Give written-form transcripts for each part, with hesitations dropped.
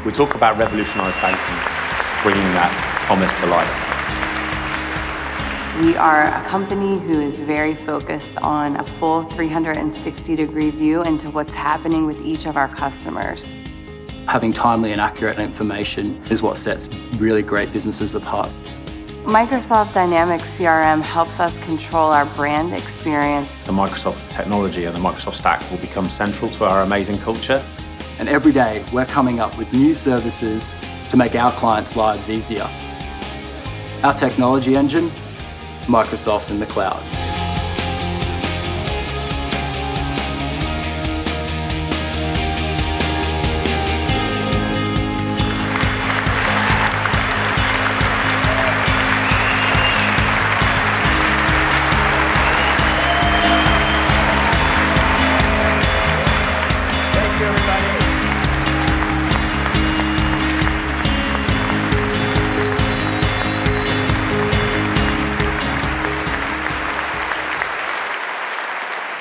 We talk about revolutionized banking, bringing that promise to life. We are a company who is very focused on a full 360-degree view into what's happening with each of our customers. Having timely and accurate information is what sets really great businesses apart. Microsoft Dynamics CRM helps us control our brand experience. The Microsoft technology and the Microsoft stack will become central to our amazing culture. And every day, we're coming up with new services to make our clients' lives easier. Our technology engine, Microsoft in the cloud. Thank you, everybody.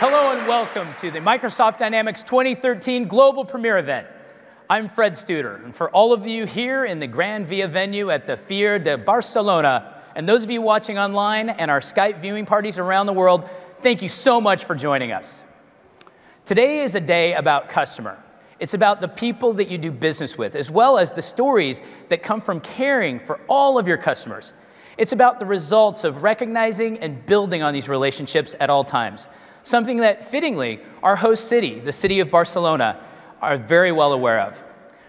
Hello and welcome to the Microsoft Dynamics 2013 Global Premier event. I'm Fred Studer, and for all of you here in the Gran Via venue at the Fier de Barcelona, and those of you watching online and our Skype viewing parties around the world, thank you so much for joining us. Today is a day about customer. It's about the people that you do business with, as well as the stories that come from caring for all of your customers. It's about the results of recognizing and building on these relationships at all times. Something that, fittingly, our host city, the city of Barcelona, are very well aware of.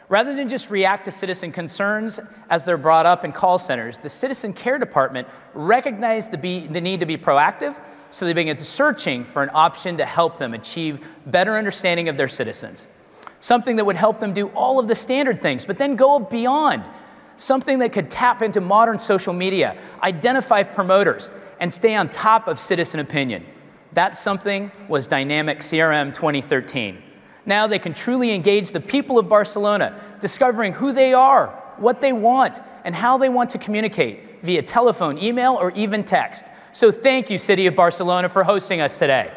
Rather than just react to citizen concerns as they're brought up in call centers, the Citizen Care Department recognized the need to be proactive, so they began searching for an option to help them achieve better understanding of their citizens. Something that would help them do all of the standard things, but then go beyond. Something that could tap into modern social media, identify promoters, and stay on top of citizen opinion. That something was Dynamics CRM 2013. Now they can truly engage the people of Barcelona, discovering who they are, what they want, and how they want to communicate via telephone, email, or even text. So thank you, City of Barcelona, for hosting us today.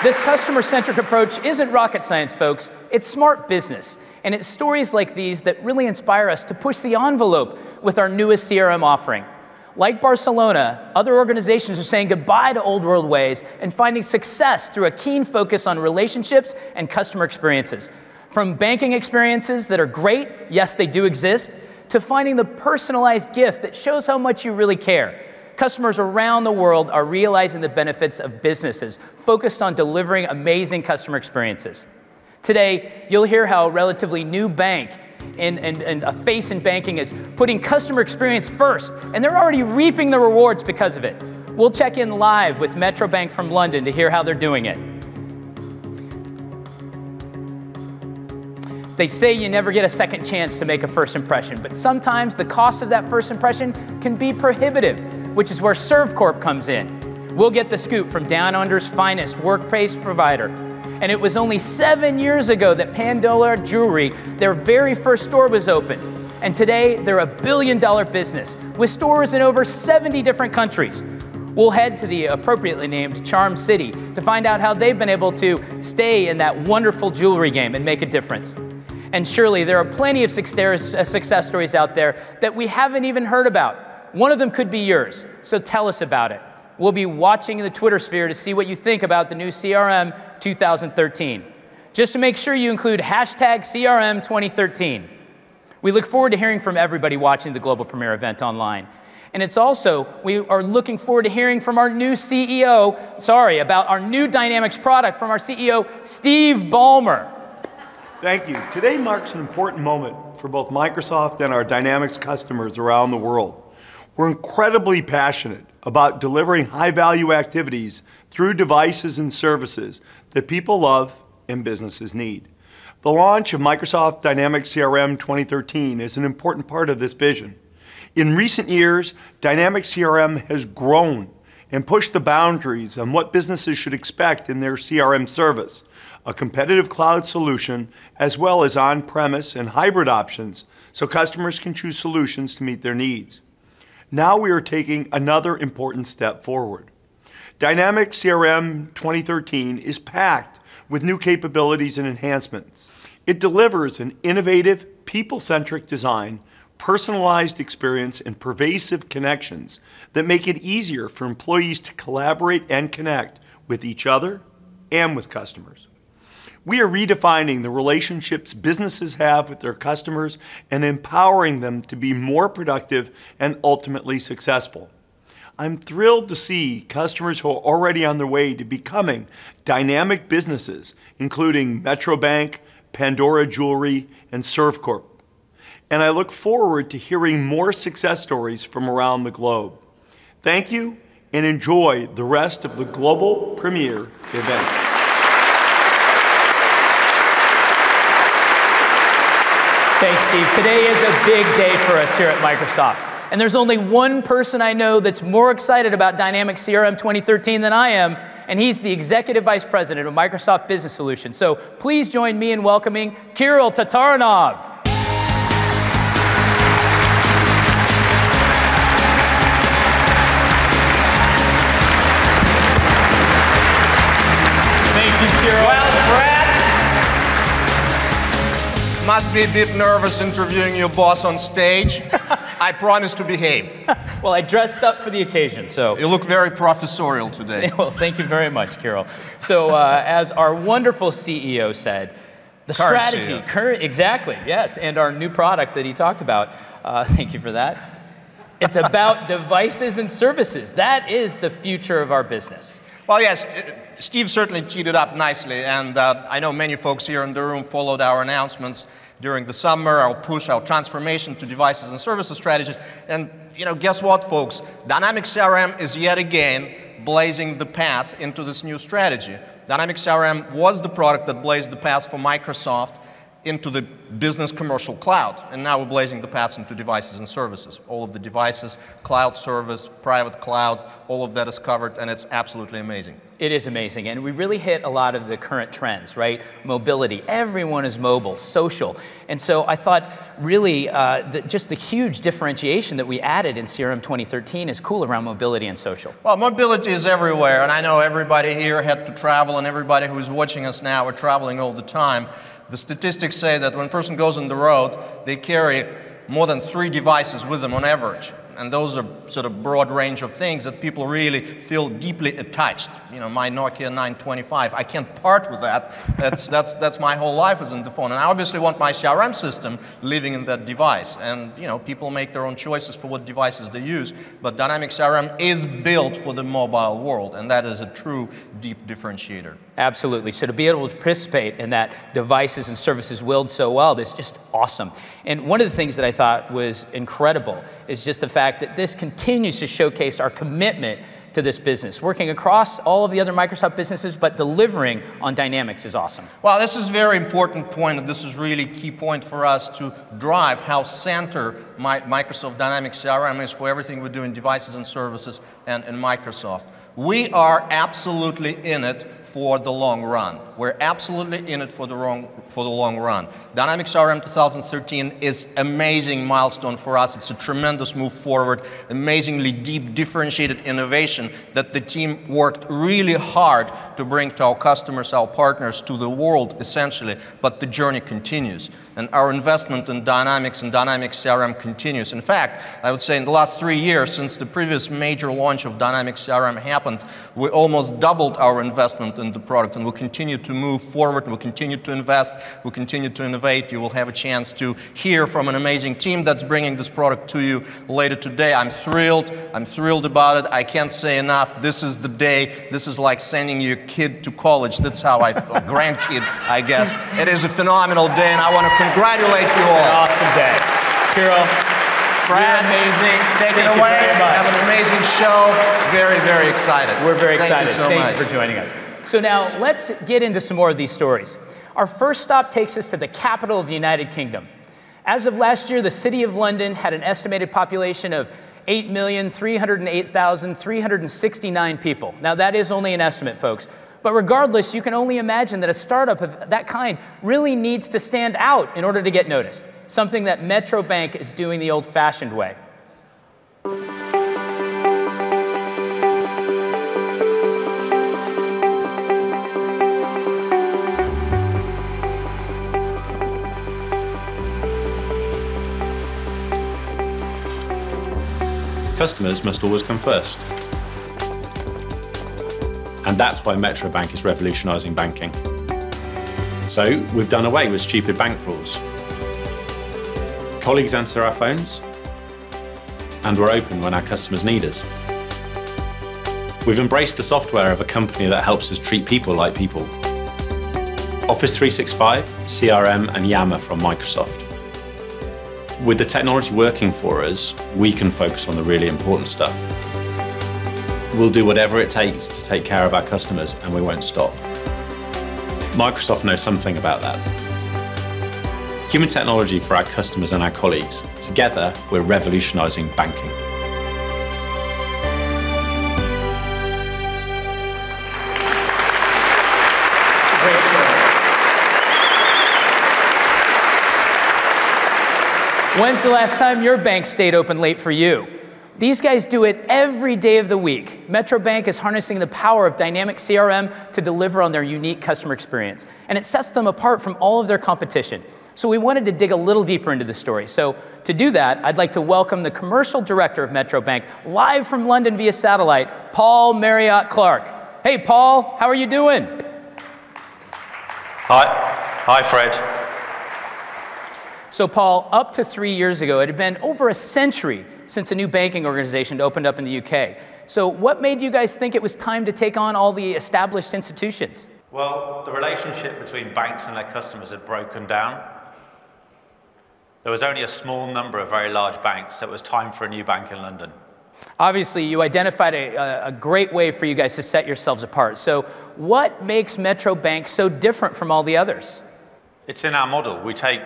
This customer-centric approach isn't rocket science, folks. It's smart business. And it's stories like these that really inspire us to push the envelope with our newest CRM offering. Like Barcelona, other organizations are saying goodbye to old world ways and finding success through a keen focus on relationships and customer experiences. From banking experiences that are great, yes, they do exist, to finding the personalized gift that shows how much you really care. Customers around the world are realizing the benefits of businesses focused on delivering amazing customer experiences. Today, you'll hear how a relatively new bank and a face in banking is putting customer experience first, and they're already reaping the rewards because of it. We'll check in live with Metro Bank from London to hear how they're doing it. They say you never get a second chance to make a first impression, but sometimes the cost of that first impression can be prohibitive, which is where ServCorp comes in. We'll get the scoop from Down Under's finest workplace provider. And it was only 7 years ago that Pandora Jewelry, their very first store, was opened. And today, they're a billion-dollar business with stores in over 70 different countries. We'll head to the appropriately named Charm City to find out how they've been able to stay in that wonderful jewelry game and make a difference. And surely, there are plenty of success stories out there that we haven't even heard about. One of them could be yours, so tell us about it. We'll be watching the Twitter sphere to see what you think about the new CRM 2013. Just to make sure you include hashtag CRM 2013. We look forward to hearing from everybody watching the Global Premier event online. And it's also, we are looking forward to hearing from our new about our new Dynamics product from our CEO, Steve Ballmer. Thank you. Today marks an important moment for both Microsoft and our Dynamics customers around the world. We're incredibly passionate about delivering high-value activities through devices and services that people love and businesses need. The launch of Microsoft Dynamics CRM 2013 is an important part of this vision. In recent years, Dynamics CRM has grown and pushed the boundaries on what businesses should expect in their CRM service, a competitive cloud solution, as well as on-premise and hybrid options, so customers can choose solutions to meet their needs. Now we are taking another important step forward. Dynamics CRM 2013 is packed with new capabilities and enhancements. It delivers an innovative, people-centric design, personalized experience, and pervasive connections that make it easier for employees to collaborate and connect with each other and with customers. We are redefining the relationships businesses have with their customers and empowering them to be more productive and ultimately successful. I'm thrilled to see customers who are already on their way to becoming dynamic businesses, including Metro Bank, Pandora Jewelry, and Servcorp. And I look forward to hearing more success stories from around the globe. Thank you, and enjoy the rest of the Global Premier event. Thanks, Steve. Today is a big day for us here at Microsoft. And there's only one person I know that's more excited about Dynamics CRM 2013 than I am, and he's the Executive Vice President of Microsoft Business Solutions. So please join me in welcoming Kirill Tatarinov. Thank you, Kirill. Well, Fred, must be a bit nervous interviewing your boss on stage. I promise to behave. Well, I dressed up for the occasion, so. You look very professorial today. Well, thank you very much, Kirill. So, as our wonderful CEO said, the Current strategy, CEO. Exactly, yes, and our new product that he talked about, thank you for that. It's about devices and services. That is the future of our business. Well, yes, Steve certainly teed it up nicely, and I know many folks here in the room followed our announcements during the summer, our push, our transformation to devices and services strategies. And you know, guess what, folks? Dynamics CRM is yet again blazing the path into this new strategy. Dynamics CRM was the product that blazed the path for Microsoft into the business commercial cloud. And now we're blazing the path into devices and services. All of the devices, cloud service, private cloud, all of that is covered, and it's absolutely amazing. It is amazing, and we really hit a lot of the current trends, right? Mobility, everyone is mobile, social. And so I thought really just the huge differentiation that we added in CRM 2013 is cool around mobility and social. Well, mobility is everywhere, and I know everybody here had to travel, and everybody who's watching us now are traveling all the time. The statistics say that when a person goes on the road, they carry more than 3 devices with them on average. And those are sort of broad range of things that people really feel deeply attached. You know, my Nokia 925, I can't part with that. That's my whole life is in the phone. And I obviously want my CRM system living in that device. And you know, people make their own choices for what devices they use. But Dynamics CRM is built for the mobile world, and that is a true deep differentiator. Absolutely. So to be able to participate in that devices and services world so well, that's just awesome. And one of the things that I thought was incredible is just the fact that this continues to showcase our commitment to this business. Working across all of the other Microsoft businesses, but delivering on Dynamics is awesome. Well, this is a very important point, and this is really a key point for us to drive how center Microsoft Dynamics CRM is for everything we do in devices and services and in Microsoft. We are absolutely in it for the long run. We're absolutely in it for the long run. Dynamics CRM 2013 is an amazing milestone for us. It's a tremendous move forward, amazingly deep, differentiated innovation that the team worked really hard to bring to our customers, our partners, to the world, essentially. But the journey continues. And our investment in Dynamics and Dynamics CRM continues. In fact, I would say in the last 3 years, since the previous major launch of Dynamics CRM happened, we almost doubled our investment in the product, and we'll continue to move forward, we'll continue to invest, we'll continue to innovate. You will have a chance to hear from an amazing team that's bringing this product to you later today. I'm thrilled about it. I can't say enough. This is the day. This is like sending your kid to college. That's how I feel. Grandkid, I guess. It is a phenomenal day, and I want to congratulate you all. It's an awesome day. Kirill, Brad, you're amazing. Take it Thank you away. very much. Have an amazing show. Very, very excited. We're very excited. Thank you so much. Thank you for joining us. So now let's get into some more of these stories. Our first stop takes us to the capital of the United Kingdom. As of last year, the City of London had an estimated population of 8,308,369 people. Now that is only an estimate, folks. But regardless, you can only imagine that a startup of that kind really needs to stand out in order to get noticed. Something that Metro Bank is doing the old-fashioned way. Customers must always come first. And that's why Metro Bank is revolutionising banking. So we've done away with stupid bank rules. Colleagues answer our phones, and we're open when our customers need us. We've embraced the software of a company that helps us treat people like people. Office 365, CRM, and Yammer from Microsoft. With the technology working for us, we can focus on the really important stuff. We'll do whatever it takes to take care of our customers, and we won't stop. Microsoft knows something about that. Human technology for our customers and our colleagues. Together, we're revolutionizing banking. When's the last time your bank stayed open late for you? These guys do it every day of the week. Metro Bank is harnessing the power of Dynamics CRM to deliver on their unique customer experience. And it sets them apart from all of their competition. So we wanted to dig a little deeper into the story. So to do that, I'd like to welcome the commercial director of Metro Bank, live from London via satellite, Paul Marriott Clark. Hey, Paul, how are you doing? Hi, Fred. So Paul, up to 3 years ago, it had been over a century since a new banking organization opened up in the UK. So what made you guys think it was time to take on all the established institutions? Well, the relationship between banks and their customers had broken down. There was only a small number of very large banks, so it was time for a new bank in London. Obviously, you identified a great way for you guys to set yourselves apart. So what makes Metro Bank so different from all the others? It's in our model. We take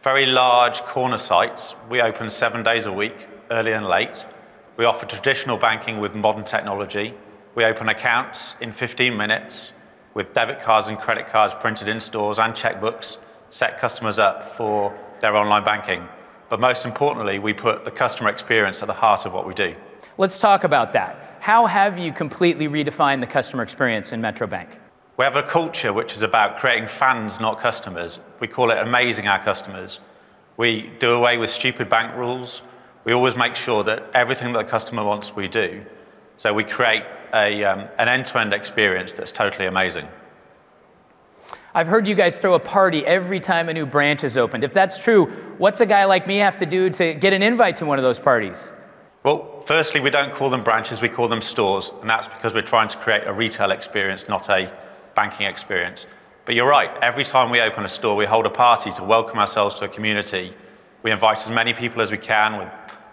very large corner sites. We open 7 days a week, early and late. We offer traditional banking with modern technology. We open accounts in 15 minutes with debit cards and credit cards printed in stores and checkbooks, set customers up for their online banking. But most importantly, we put the customer experience at the heart of what we do. Let's talk about that. How have you completely redefined the customer experience in Metro Bank? We have a culture which is about creating fans, not customers. We call it amazing our customers. We do away with stupid bank rules. We always make sure that everything that the customer wants, we do. So we create an end-to-end experience that's totally amazing. I've heard you guys throw a party every time a new branch is opened. If that's true, what's a guy like me have to do to get an invite to one of those parties? Well, firstly, we don't call them branches, we call them stores. And that's because we're trying to create a retail experience, not a banking experience. But you're right, every time we open a store, we hold a party to welcome ourselves to a community. We invite as many people as we can with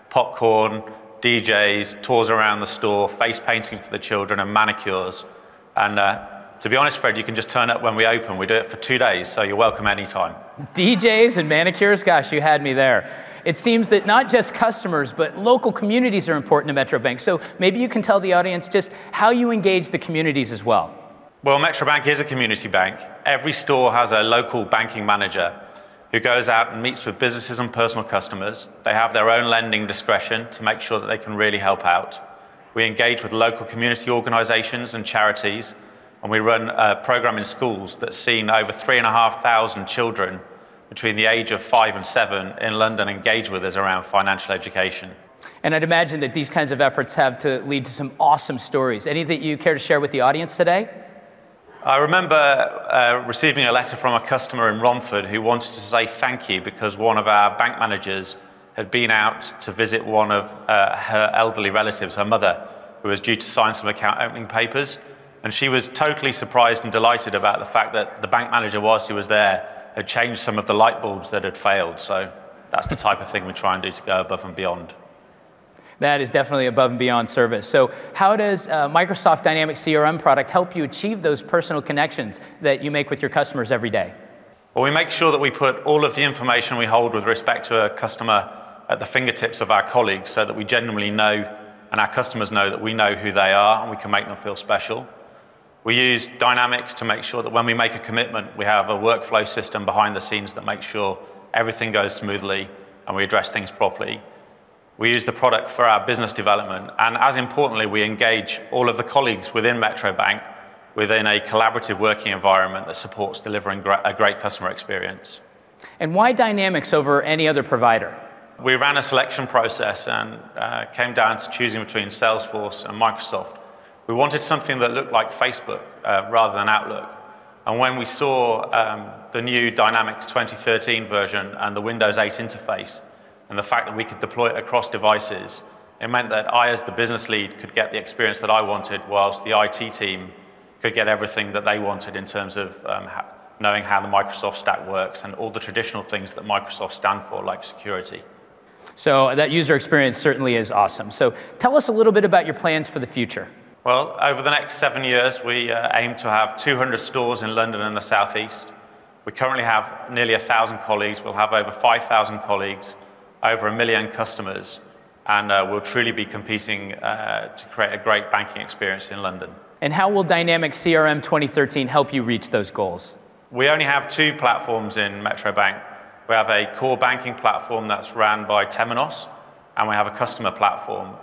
popcorn, DJs, tours around the store, face painting for the children, and manicures. And to be honest, Fred, you can just turn up when we open. We do it for 2 days, so you're welcome anytime. DJs and manicures? Gosh, you had me there. It seems that not just customers, but local communities are important to Metro Bank. So maybe you can tell the audience just how you engage the communities as well. Well, Metro Bank is a community bank. Every store has a local banking manager who goes out and meets with businesses and personal customers. They have their own lending discretion to make sure that they can really help out. We engage with local community organisations and charities, and we run a programme in schools that's seen over 3,500 children between the age of 5 and 7 in London engage with us around financial education. And I'd imagine that these kinds of efforts have to lead to some awesome stories. Any that you care to share with the audience today? I remember receiving a letter from a customer in Romford who wanted to say thank you because one of our bank managers had been out to visit one of her elderly relatives, her mother, who was due to sign some account opening papers. And she was totally surprised and delighted about the fact that the bank manager, whilst he was there, had changed some of the light bulbs that had failed. So that's the type of thing we try and do to go above and beyond. That is definitely above and beyond service. So how does Microsoft Dynamics CRM product help you achieve those personal connections that you make with your customers every day? Well, we make sure that we put all of the information we hold with respect to a customer at the fingertips of our colleagues so that we genuinely know and our customers know that we know who they are and we can make them feel special. We use Dynamics to make sure that when we make a commitment, we have a workflow system behind the scenes that makes sure everything goes smoothly and we address things properly. We use the product for our business development, and as importantly, we engage all of the colleagues within Metro Bank within a collaborative working environment that supports delivering a great customer experience. And why Dynamics over any other provider? We ran a selection process and came down to choosing between Salesforce and Microsoft. We wanted something that looked like Facebook rather than Outlook. And when we saw the new Dynamics 2013 version and the Windows 8 interface, and the fact that we could deploy it across devices, it meant that I, as the business lead, could get the experience that I wanted, whilst the IT team could get everything that they wanted in terms of knowing how the Microsoft stack works and all the traditional things that Microsoft stand for, like security. So that user experience certainly is awesome. So tell us a little bit about your plans for the future. Well, over the next 7 years, we aim to have 200 stores in London and the South East. We currently have nearly 1,000 colleagues. We'll have over 5,000 colleagues, over 1 million customers, and we'll truly be competing to create a great banking experience in London. And how will Dynamics CRM 2013 help you reach those goals? We only have 2 platforms in Metro Bank. We have a core banking platform that's ran by Temenos, and we have a customer platform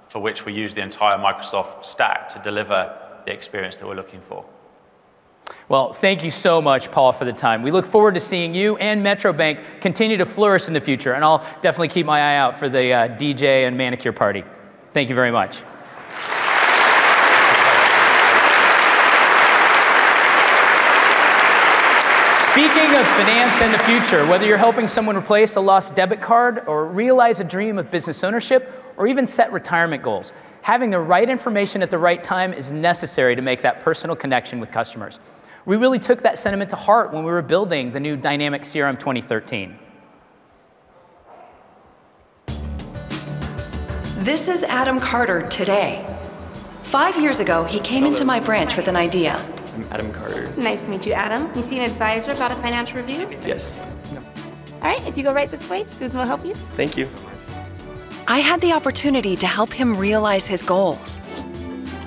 for which we use the entire Microsoft stack to deliver the experience that we're looking for. Well, thank you so much, Paul, for the time. We look forward to seeing you and Metro Bank continue to flourish in the future, and I'll definitely keep my eye out for the DJ and manicure party. Thank you very much. Speaking of finance and the future, whether you're helping someone replace a lost debit card or realize a dream of business ownership or even set retirement goals, having the right information at the right time is necessary to make that personal connection with customers. We really took that sentiment to heart when we were building the new Dynamics CRM 2013. This is Adam Carter today. 5 years ago, he came into my branch with an idea. I'm Adam Carter. Nice to meet you, Adam. You see an advisor about a financial review? Yes. All right, if you go right this way, Susan will help you. Thank you. I had the opportunity to help him realize his goals,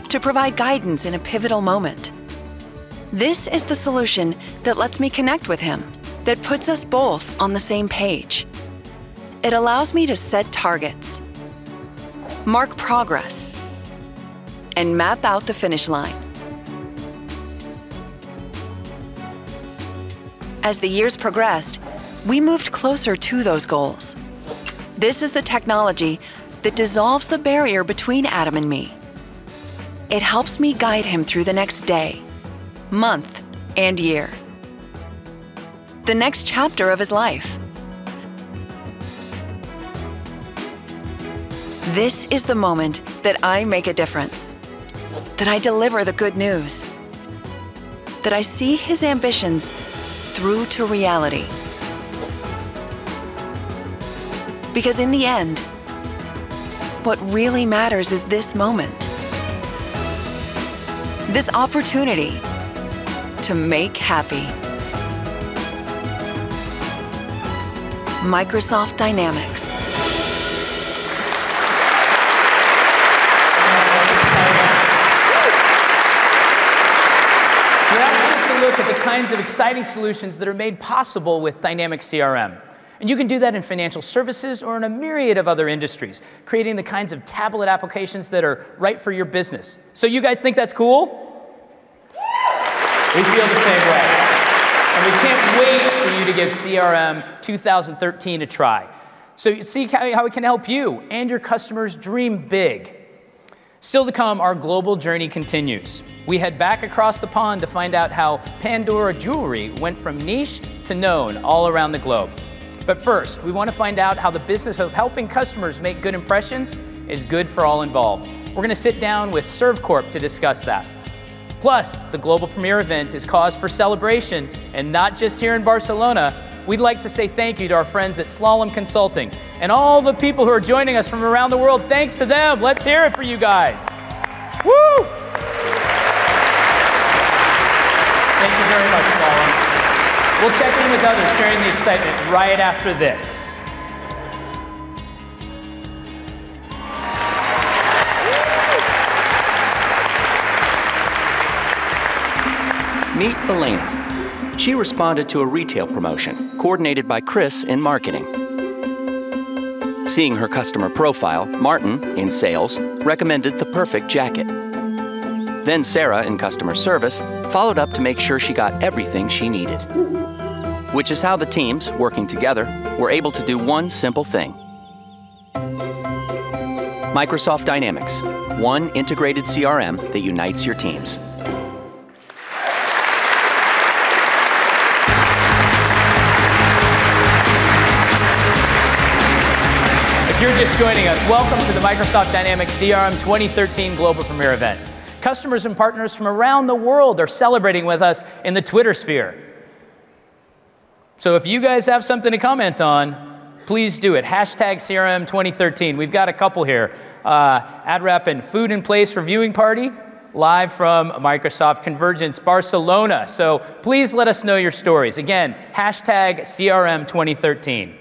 to provide guidance in a pivotal moment. This is the solution that lets me connect with him, that puts us both on the same page. It allows me to set targets, mark progress, and map out the finish line. As the years progressed, we moved closer to those goals. This is the technology that dissolves the barrier between Adam and me. It helps me guide him through the next day, month, and year. The next chapter of his life. This is the moment that I make a difference, that I deliver the good news, that I see his ambitions through to reality. Because in the end, what really matters is this moment. This opportunity to make happy. Microsoft Dynamics. Look at the kinds of exciting solutions that are made possible with Dynamics CRM. And you can do that in financial services or in a myriad of other industries, creating the kinds of tablet applications that are right for your business. So you guys think that's cool? We feel the same way. And we can't wait for you to give CRM 2013 a try. So you see how it can help you and your customers dream big. Still to come, our global journey continues. We head back across the pond to find out how Pandora jewelry went from niche to known all around the globe. But first, we want to find out how the business of helping customers make good impressions is good for all involved. We're going to sit down with ServCorp to discuss that. Plus, the global premiere event is cause for celebration, and not just here in Barcelona. We'd like to say thank you to our friends at Slalom Consulting and all the people who are joining us from around the world. Thanks to them. Let's hear it for you guys. Woo! Thank you very much, Slalom. We'll check in with others sharing the excitement right after this. Meet Elena. She responded to a retail promotion, coordinated by Chris in marketing. Seeing her customer profile, Martin, in sales, recommended the perfect jacket. Then Sarah, in customer service, followed up to make sure she got everything she needed. Which is how the teams, working together, were able to do one simple thing. Microsoft Dynamics, one integrated CRM that unites your teams. If you're just joining us, welcome to the Microsoft Dynamics CRM 2013 Global Premier event. Customers and partners from around the world are celebrating with us in the Twitter sphere. So if you guys have something to comment on, please do it. Hashtag CRM 2013. We've got a couple here. AdRep and Food in Place for Viewing Party, live from Microsoft Convergence Barcelona. So please let us know your stories. Again, hashtag CRM 2013.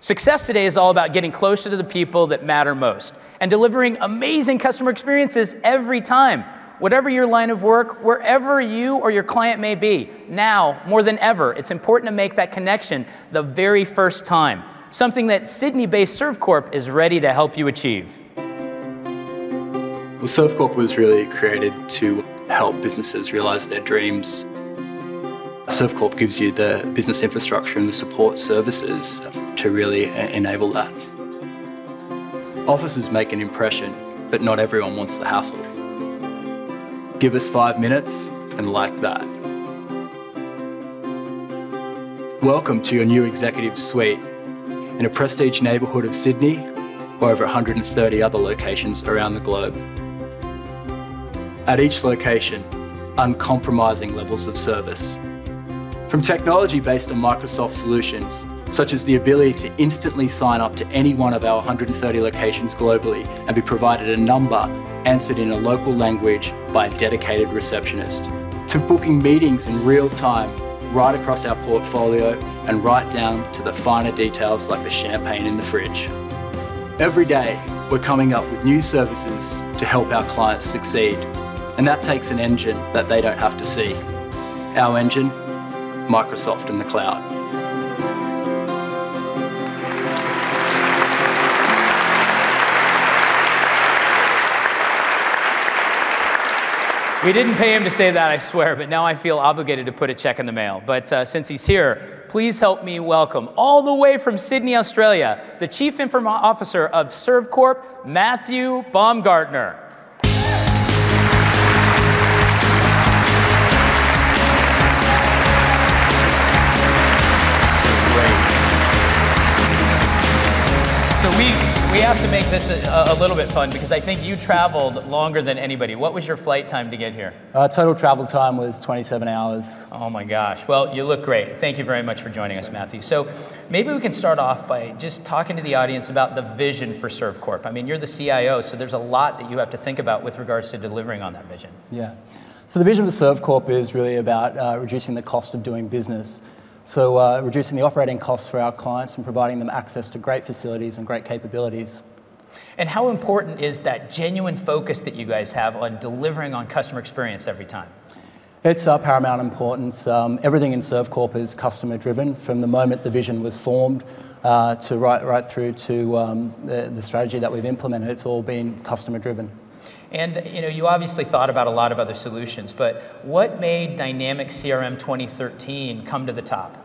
Success today is all about getting closer to the people that matter most and delivering amazing customer experiences every time. Whatever your line of work, wherever you or your client may be, now more than ever, it's important to make that connection the very first time, something that Sydney-based ServCorp is ready to help you achieve. Well, ServCorp was really created to help businesses realize their dreams. ServCorp gives you the business infrastructure and the support services to really enable that. Offices make an impression, but not everyone wants the hassle. Give us 5 minutes and like that. Welcome to your new executive suite in a prestige neighbourhood of Sydney or over 130 other locations around the globe. At each location, uncompromising levels of service. From technology based on Microsoft solutions, such as the ability to instantly sign up to any one of our 130 locations globally and be provided a number answered in a local language by a dedicated receptionist, to booking meetings in real time right across our portfolio and right down to the finer details like the champagne in the fridge. Every day, we're coming up with new services to help our clients succeed, and that takes an engine that they don't have to see. Our engine, Microsoft in the cloud. We didn't pay him to say that, I swear, but now I feel obligated to put a check in the mail. But since he's here, please help me welcome, all the way from Sydney, Australia, the Chief Information Officer of ServCorp, Matthew Baumgartner. So we have to make this a little bit fun because I think you traveled longer than anybody. What was your flight time to get here? Total travel time was 27 hours. Oh my gosh. Well, you look great. Thank you very much for joining us, Matthew. So maybe we can start off by just talking to the audience about the vision for ServCorp. I mean, you're the CIO, so there's a lot that you have to think about with regards to delivering on that vision. Yeah. So the vision for ServCorp is really about reducing the cost of doing business. So reducing the operating costs for our clients and providing them access to great facilities and great capabilities. And how important is that genuine focus that you guys have on delivering on customer experience every time? It's paramount importance. Everything in ServCorp is customer driven from the moment the vision was formed to right through to the strategy that we've implemented. It's all been customer driven. And you obviously thought about a lot of other solutions, but what made Dynamics CRM 2013 come to the top?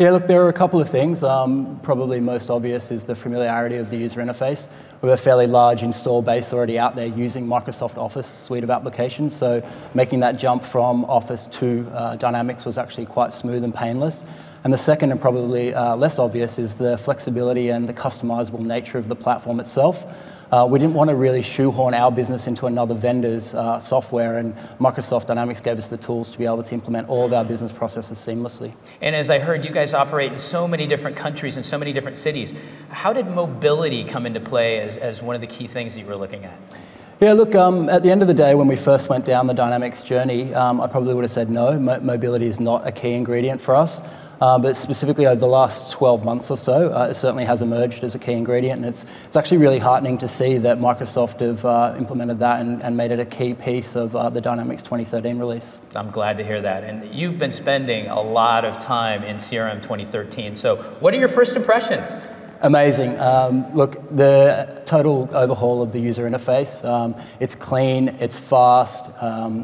Yeah, look, there are a couple of things. Probably most obvious is the familiarity of the user interface. We have a fairly large install base already out there using Microsoft Office suite of applications, so making that jump from Office to Dynamics was actually quite smooth and painless. And the second, and probably less obvious, is the flexibility and the customizable nature of the platform itself. We didn't want to really shoehorn our business into another vendor's software, and Microsoft Dynamics gave us the tools to be able to implement all of our business processes seamlessly. And as I heard, you guys operate in so many different countries and so many different cities. How did mobility come into play as one of the key things that you were looking at? Yeah, look, at the end of the day, when we first went down the Dynamics journey, I probably would have said no, mobility is not a key ingredient for us. But specifically over the last 12 months or so, it certainly has emerged as a key ingredient, and it's actually really heartening to see that Microsoft have implemented that and made it a key piece of the Dynamics 2013 release. I'm glad to hear that. And you've been spending a lot of time in CRM 2013. So what are your first impressions? Amazing. Look, the total overhaul of the user interface, it's clean, it's fast,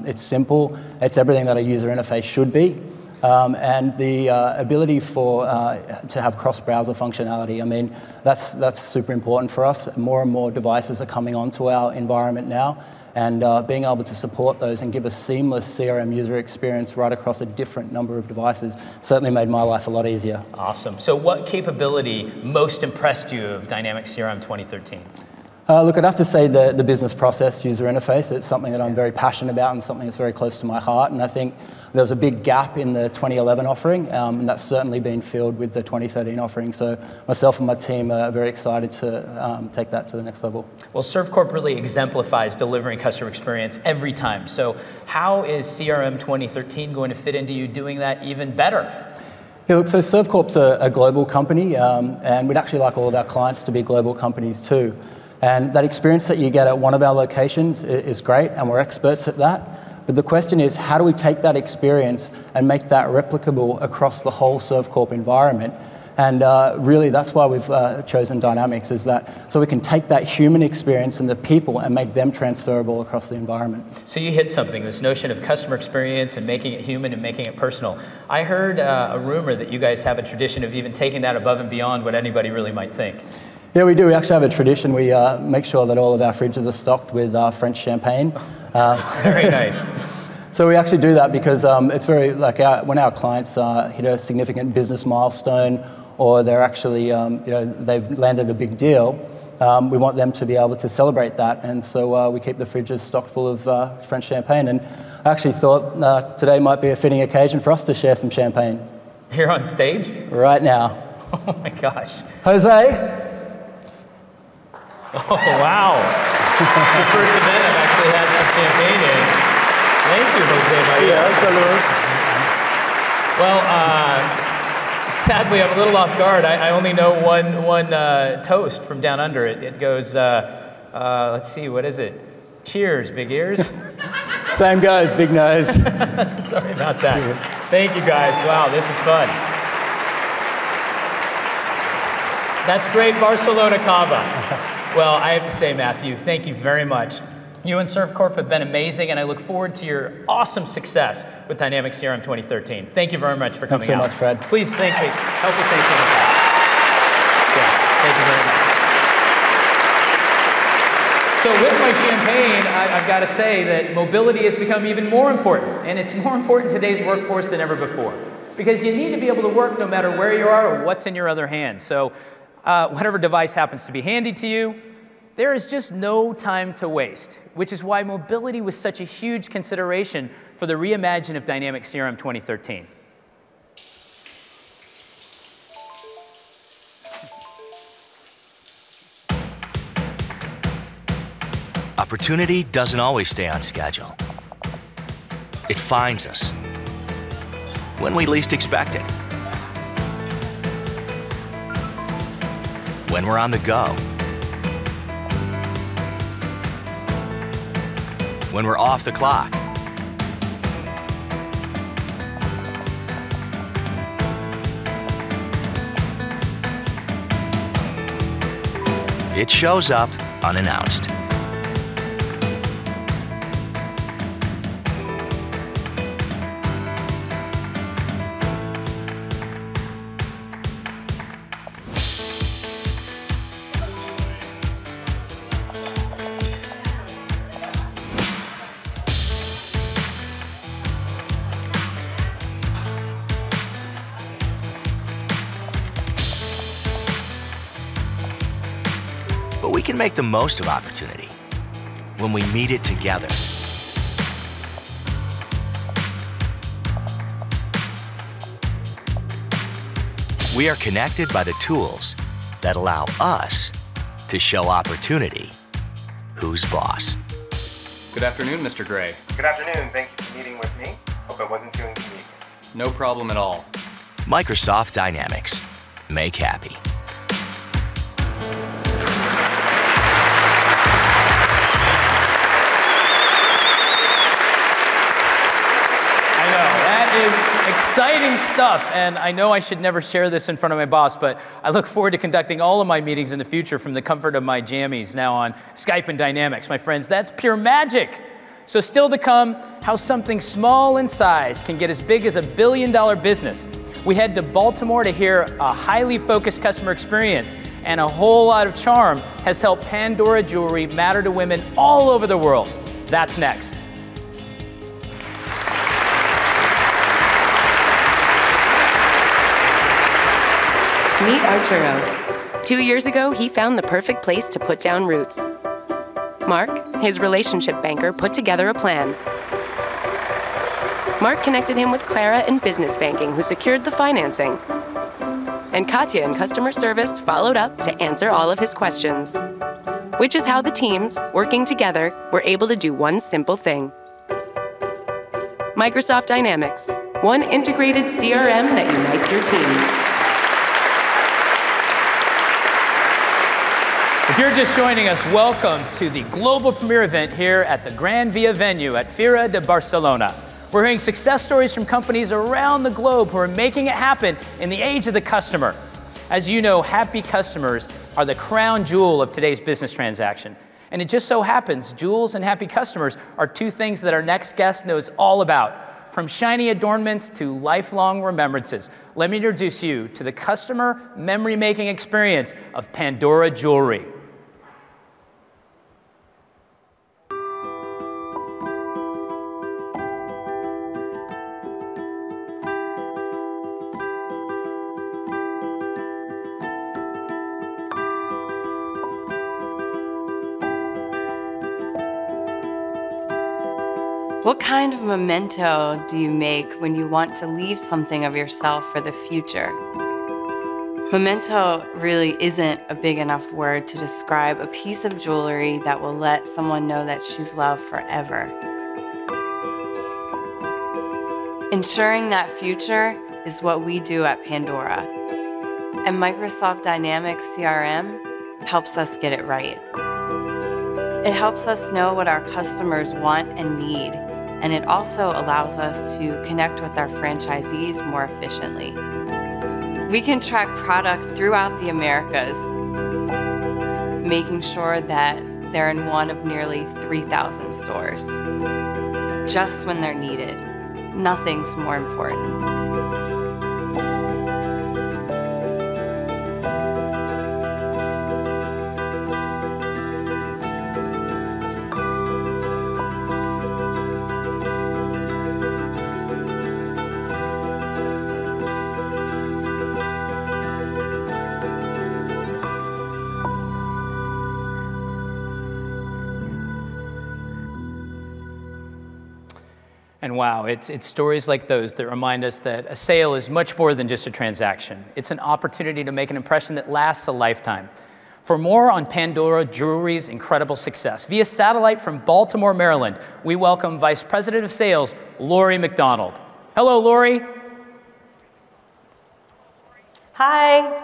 it's simple, it's everything that a user interface should be. And the ability to have cross-browser functionality, I mean, that's super important for us. More and more devices are coming onto our environment now, and being able to support those and give a seamless CRM user experience right across a different number of devices certainly made my life a lot easier. Awesome. So what capability most impressed you of Dynamics CRM 2013? Look, I'd have to say the business process user interface. It's something that I'm very passionate about and something that's very close to my heart. And I think there was a big gap in the 2011 offering, and that's certainly been filled with the 2013 offering. So myself and my team are very excited to take that to the next level. Well, ServCorp really exemplifies delivering customer experience every time. So how is CRM 2013 going to fit into you doing that even better? Yeah, look, so ServCorp's a global company, and we'd actually like all of our clients to be global companies too. And that experience that you get at one of our locations is great, and we're experts at that. But the question is, how do we take that experience and make that replicable across the whole ServCorp environment? And really, that's why we've chosen Dynamics, is that so we can take that human experience and the people and make them transferable across the environment. So you hit something, this notion of customer experience and making it human and making it personal. I heard a rumor that you guys have a tradition of even taking that above and beyond what anybody really might think. Yeah, we do. We actually have a tradition. We make sure that all of our fridges are stocked with French champagne. Very nice. So we actually do that because it's very, like, when our clients hit a significant business milestone, or they're actually, they've landed a big deal, we want them to be able to celebrate that. And so we keep the fridges stocked full of French champagne. And I actually thought today might be a fitting occasion for us to share some champagne. Here on stage? Right now. Oh my gosh. Jose? Oh, wow. It's the first event I've actually had some champagne in. Thank you, Jose Maria. Well, sadly, I'm a little off guard. I only know one toast from down under. It goes, let's see, what is it? Cheers, big ears. Same goes, big nose. Sorry about that. Cheers. Thank you, guys. Wow, this is fun. That's great Barcelona cava. Well, I have to say, Matthew, thank you very much. You and ServCorp have been amazing, and I look forward to your awesome success with Dynamics CRM 2013. Thank you very much for coming out. Thanks so much, Fred. Please thank me. Help me thank you. Yeah, thank you very much. So with my champagne, I've got to say that mobility has become even more important, and it's more important in today's workforce than ever before, because you need to be able to work no matter where you are or what's in your other hand. So whatever device happens to be handy to you, there is just no time to waste, which is why mobility was such a huge consideration for the reimagine of Dynamics CRM 2013. Opportunity doesn't always stay on schedule. It finds us when we least expect it. When we're on the go. When we're off the clock. It shows up unannounced. But we can make the most of opportunity when we meet it together. We are connected by the tools that allow us to show opportunity who's boss. Good afternoon, Mr. Gray. Good afternoon. Thank you for meeting with me. Hope it wasn't too inconvenient. No problem at all. Microsoft Dynamics. Make happy. Exciting stuff, and I know I should never share this in front of my boss, but I look forward to conducting all of my meetings in the future from the comfort of my jammies now on Skype and Dynamics. My friends, that's pure magic. So still to come, how something small in size can get as big as $1 billion business. We head to Baltimore to hear a highly focused customer experience and a whole lot of charm has helped Pandora jewelry matter to women all over the world. That's next. Meet Arturo. 2 years ago, he found the perfect place to put down roots. Mark, his relationship banker, put together a plan. Mark connected him with Clara in business banking, who secured the financing. And Katya in customer service followed up to answer all of his questions. Which is how the teams, working together, were able to do one simple thing. Microsoft Dynamics, one integrated CRM that unites your teams. If you're just joining us, welcome to the global premiere event here at the Gran Via venue at Fira de Barcelona. We're hearing success stories from companies around the globe who are making it happen in the age of the customer. As you know, happy customers are the crown jewel of today's business transaction. And it just so happens, jewels and happy customers are two things that our next guest knows all about. From shiny adornments to lifelong remembrances, let me introduce you to the customer memory-making experience of Pandora Jewelry. What kind of memento do you make when you want to leave something of yourself for the future? Memento really isn't a big enough word to describe a piece of jewelry that will let someone know that she's loved forever. Ensuring that future is what we do at Pandora. And Microsoft Dynamics CRM helps us get it right. It helps us know what our customers want and need, and it also allows us to connect with our franchisees more efficiently. We can track product throughout the Americas, making sure that they're in one of nearly 3,000 stores, just when they're needed. Nothing's more important. And wow, it's stories like those that remind us that a sale is much more than just a transaction. It's an opportunity to make an impression that lasts a lifetime. For more on Pandora Jewelry's incredible success, via satellite from Baltimore, Maryland, we welcome Vice President of Sales, Lori McDonald. Hello, Lori. Hi.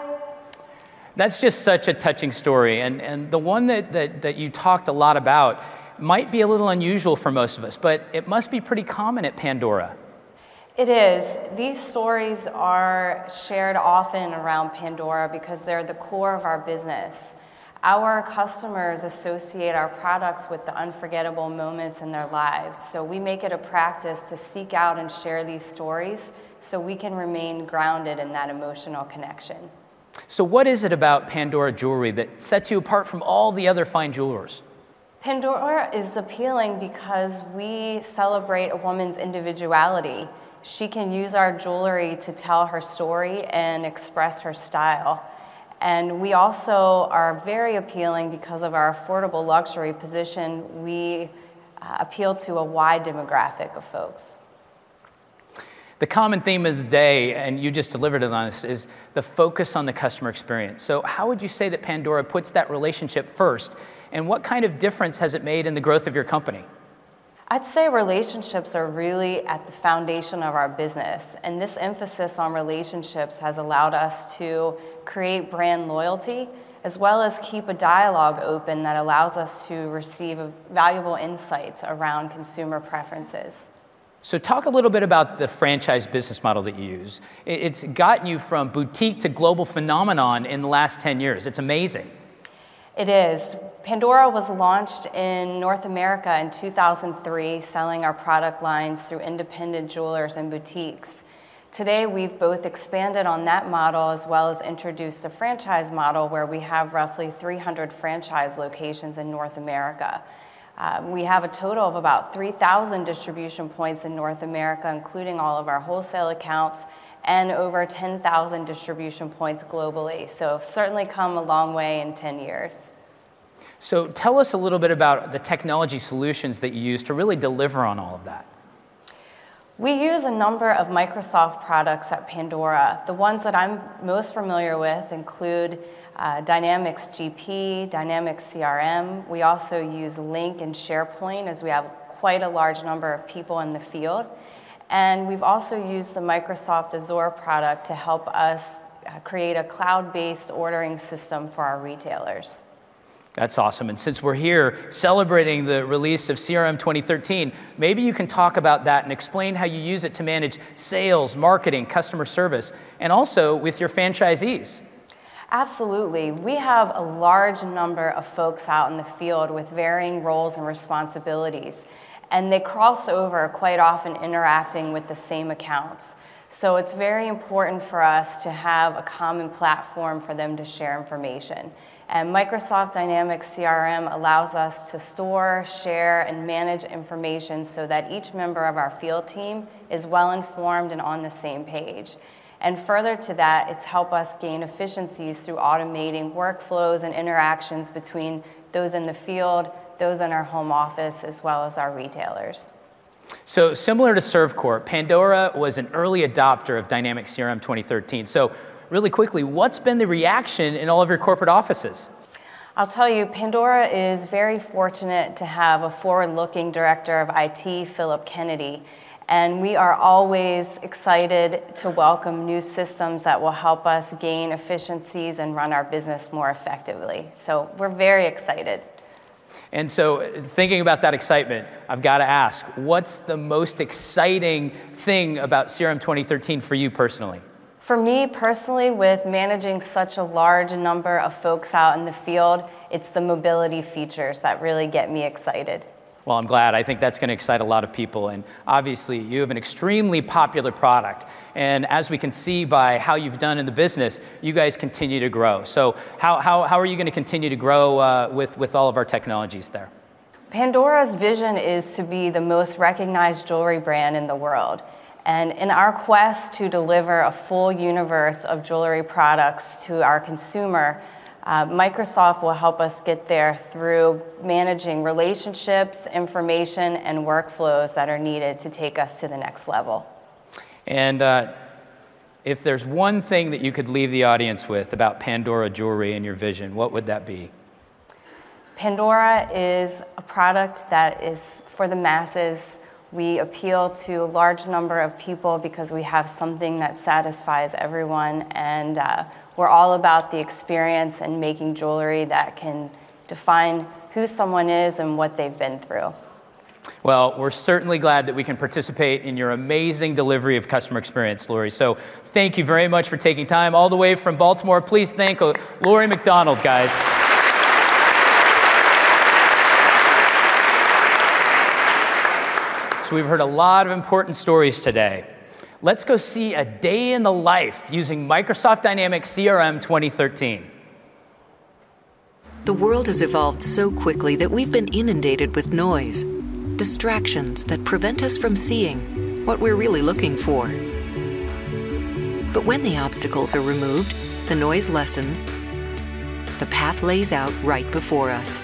That's just such a touching story, and the one that you talked a lot about might be a little unusual for most of us, but it must be pretty common at Pandora. It is. These stories are shared often around Pandora because they're the core of our business. Our customers associate our products with the unforgettable moments in their lives, so we make it a practice to seek out and share these stories so we can remain grounded in that emotional connection. So what is it about Pandora Jewelry that sets you apart from all the other fine jewelers? Pandora is appealing because we celebrate a woman's individuality. She can use our jewelry to tell her story and express her style. And we also are very appealing because of our affordable luxury position. We appeal to a wide demographic of folks. The common theme of the day, and you just delivered it on us, is the focus on the customer experience. So how would you say that Pandora puts that relationship first? And what kind of difference has it made in the growth of your company? I'd say relationships are really at the foundation of our business, and this emphasis on relationships has allowed us to create brand loyalty, as well as keep a dialogue open that allows us to receive valuable insights around consumer preferences. So talk a little bit about the franchise business model that you use. It's gotten you from boutique to global phenomenon in the last 10 years. It's amazing. It is. Pandora was launched in North America in 2003, selling our product lines through independent jewelers and boutiques. Today, we've both expanded on that model as well as introduced a franchise model where we have roughly 300 franchise locations in North America. We have a total of about 3,000 distribution points in North America, including all of our wholesale accounts, and over 10,000 distribution points globally. So certainly come a long way in 10 years. So tell us a little bit about the technology solutions that you use to really deliver on all of that. We use a number of Microsoft products at Pandora. The ones that I'm most familiar with include Dynamics GP, Dynamics CRM. We also use Link and SharePoint as we have quite a large number of people in the field. And we've also used the Microsoft Azure product to help us create a cloud-based ordering system for our retailers. That's awesome. And since we're here celebrating the release of CRM 2013, maybe you can talk about that and explain how you use it to manage sales, marketing, customer service, and also with your franchisees. Absolutely. We have a large number of folks out in the field with varying roles and responsibilities, and they cross over quite often interacting with the same accounts. So it's very important for us to have a common platform for them to share information. And Microsoft Dynamics CRM allows us to store, share, and manage information so that each member of our field team is well informed and on the same page. And further to that, it's helped us gain efficiencies through automating workflows and interactions between those in the field, those in our home office, as well as our retailers. So similar to ServCorp, Pandora was an early adopter of Dynamics CRM 2013. So really quickly, what's been the reaction in all of your corporate offices? I'll tell you, Pandora is very fortunate to have a forward-looking director of IT, Philip Kennedy. And we are always excited to welcome new systems that will help us gain efficiencies and run our business more effectively. So we're very excited. And so thinking about that excitement, I've got to ask, what's the most exciting thing about CRM 2013 for you personally? For me personally, with managing such a large number of folks out in the field, it's the mobility features that really get me excited. Well, I'm glad. I think that's going to excite a lot of people. And obviously, you have an extremely popular product. And as we can see by how you've done in the business, you guys continue to grow. So how are you going to continue to grow with all of our technologies there? Pandora's vision is to be the most recognized jewelry brand in the world. And in our quest to deliver a full universe of jewelry products to our consumer, Microsoft will help us get there through managing relationships, information, and workflows that are needed to take us to the next level. And if there's one thing that you could leave the audience with about Pandora Jewelry and your vision, what would that be? Pandora is a product that is for the masses. We appeal to a large number of people because we have something that satisfies everyone, and we're all about the experience and making jewelry that can define who someone is and what they've been through. Well, we're certainly glad that we can participate in your amazing delivery of customer experience, Lori. So thank you very much for taking time all the way from Baltimore. Please thank Lori McDonald, guys. So we've heard a lot of important stories today. Let's go see a day in the life using Microsoft Dynamics CRM 2013. The world has evolved so quickly that we've been inundated with noise, distractions that prevent us from seeing what we're really looking for. But when the obstacles are removed, the noise lessened, the path lays out right before us.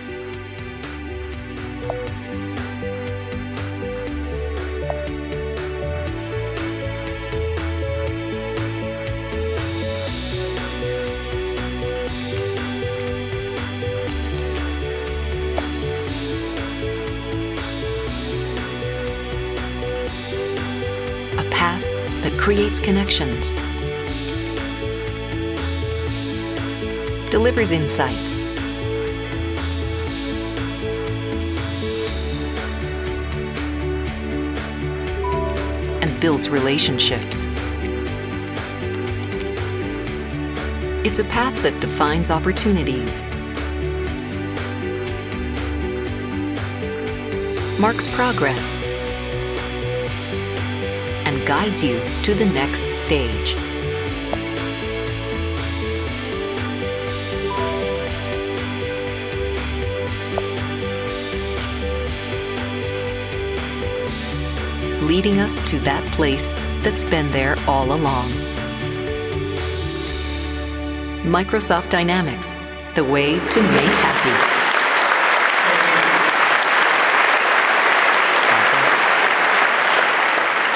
Creates connections, delivers insights, builds relationships. It's a path that defines opportunities, marks progress, and guides you to the next stage. Leading us to that place that's been there all along. Microsoft Dynamics, the way to make happy.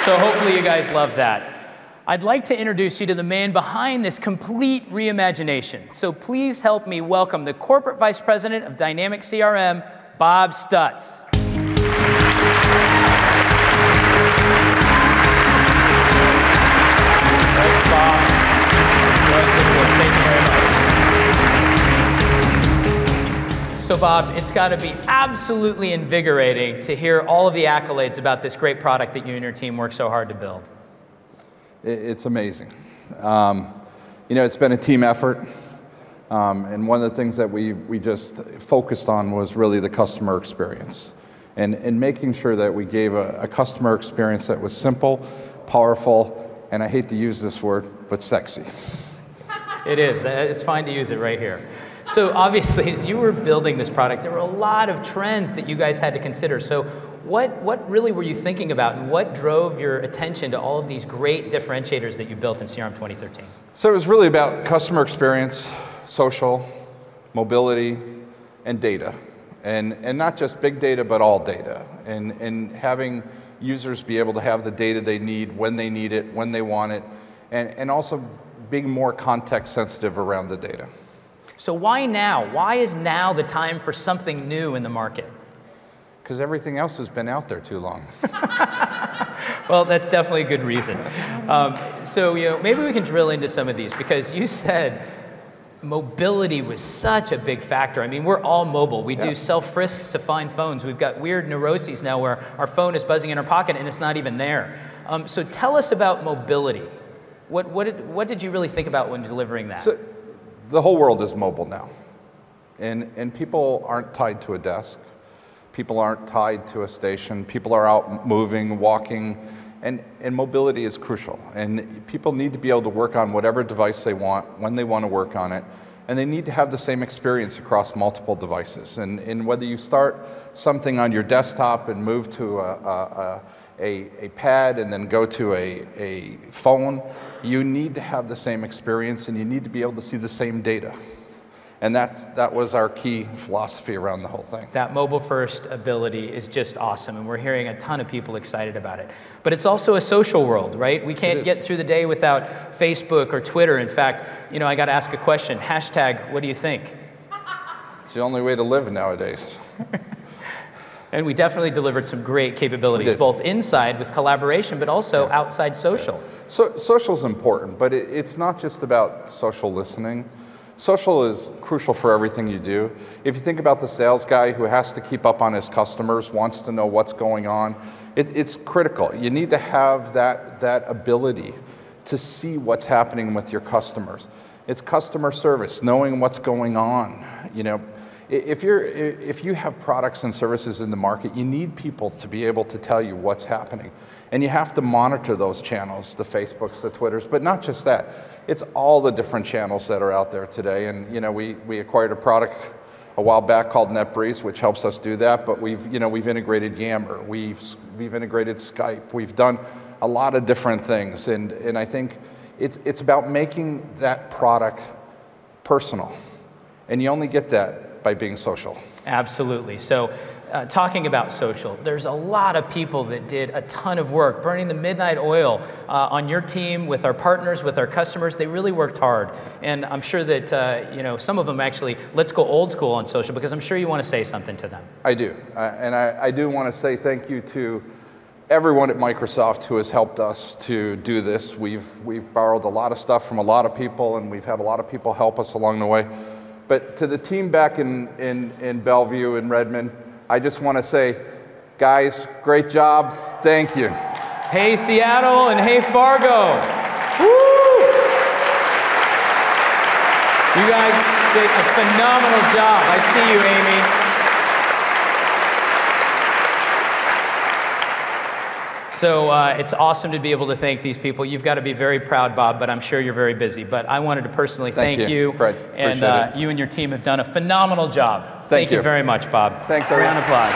So hopefully you guys love that. I'd like to introduce you to the man behind this complete reimagination. So please help me welcome the Corporate Vice President of Dynamics CRM, Bob Stutz. Bob. Thank you very much. So Bob, it's got to be absolutely invigorating to hear all of the accolades about this great product that you and your team worked so hard to build. It's amazing. You know, it's been a team effort. And one of the things that we just focused on was really the customer experience. And making sure that we gave a customer experience that was simple, powerful, and I hate to use this word, but sexy. It is. It's fine to use it right here. So obviously, as you were building this product, there were a lot of trends that you guys had to consider. So what really were you thinking about, and what drove your attention to all of these great differentiators that you built in CRM 2013? So it was really about customer experience, social, mobility, and data. And not just big data, but all data. And having users be able to have the data they need, when they need it, when they want it, and also being more context sensitive around the data. So why now? Why is now the time for something new in the market? Because everything else has been out there too long. Well, that's definitely a good reason. So maybe we can drill into some of these, because you said mobility was such a big factor. I mean, we're all mobile. We do self-frisks to find phones. We've got weird neuroses now where our phone is buzzing in our pocket and it's not even there. So tell us about mobility. What did you really think about when delivering that? So, the whole world is mobile now. And people aren't tied to a desk. People aren't tied to a station. People are out moving, walking, and mobility is crucial. And people need to be able to work on whatever device they want, when they want to work on it, and they need to have the same experience across multiple devices. And whether you start something on your desktop and move to a pad and then go to a phone, you need to have the same experience, and you need to be able to see the same data. And that was our key philosophy around the whole thing. That mobile-first ability is just awesome, and we're hearing a ton of people excited about it. But it's also a social world, right? We can't get through the day without Facebook or Twitter. In fact, I got to ask a question. Hashtag, what do you think? It's the only way to live nowadays. And we definitely delivered some great capabilities, both inside with collaboration, but also outside social. So social's important, but it's not just about social listening. Social is crucial for everything you do. If you think about the sales guy who has to keep up on his customers, wants to know what's going on, it's critical. You need to have that ability to see what's happening with your customers. It's customer service, knowing what's going on. If you have products and services in the market, you need people to be able to tell you what's happening. And you have to monitor those channels, the Facebooks, the Twitters, but not just that. It's all the different channels that are out there today. And we acquired a product a while back called NetBreeze, which helps us do that. But we've integrated Yammer, we've integrated Skype, we've done a lot of different things. And I think it's about making that product personal. And you only get that by being social. Absolutely. So talking about social, there's a lot of people that did a ton of work, burning the midnight oil on your team, with our partners, with our customers. They really worked hard. And I'm sure that some of them actually, let's go old school on social, because I'm sure you want to say something to them. I do. And I do want to say thank you to everyone at Microsoft who has helped us to do this. We've borrowed a lot of stuff from a lot of people, and we've had a lot of people help us along the way. But to the team back in Bellevue and Redmond, I just want to say, guys, great job. Thank you. Hey, Seattle, and hey, Fargo. Woo! You guys did a phenomenal job. I see you, Amy. So it's awesome to be able to thank these people. You've got to be very proud, Bob, but I'm sure you're very busy. But I wanted to personally thank you. Fred. And you and your team have done a phenomenal job. Thank you very much, Bob. Thanks, everyone. Round of applause.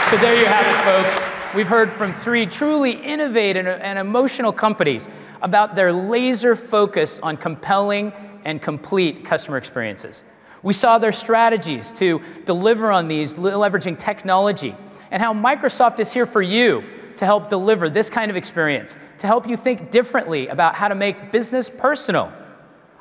So there you have it, folks. We've heard from 3 truly innovative and emotional companies about their laser focus on compelling and complete customer experiences. We saw their strategies to deliver on these, leveraging technology, and how Microsoft is here for you to help deliver this kind of experience, to help you think differently about how to make business personal.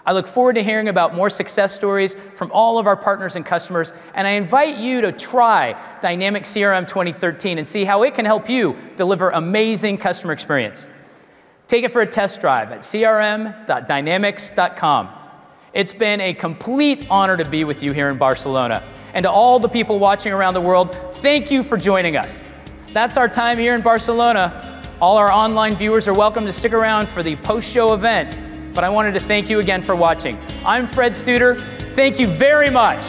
I look forward to hearing about more success stories from all of our partners and customers, and I invite you to try Dynamics CRM 2013 and see how it can help you deliver amazing customer experience. Take it for a test drive at crm.dynamics.com. It's been a complete honor to be with you here in Barcelona. And to all the people watching around the world, thank you for joining us. That's our time here in Barcelona. All our online viewers are welcome to stick around for the post-show event. But I wanted to thank you again for watching. I'm Fred Studer. Thank you very much.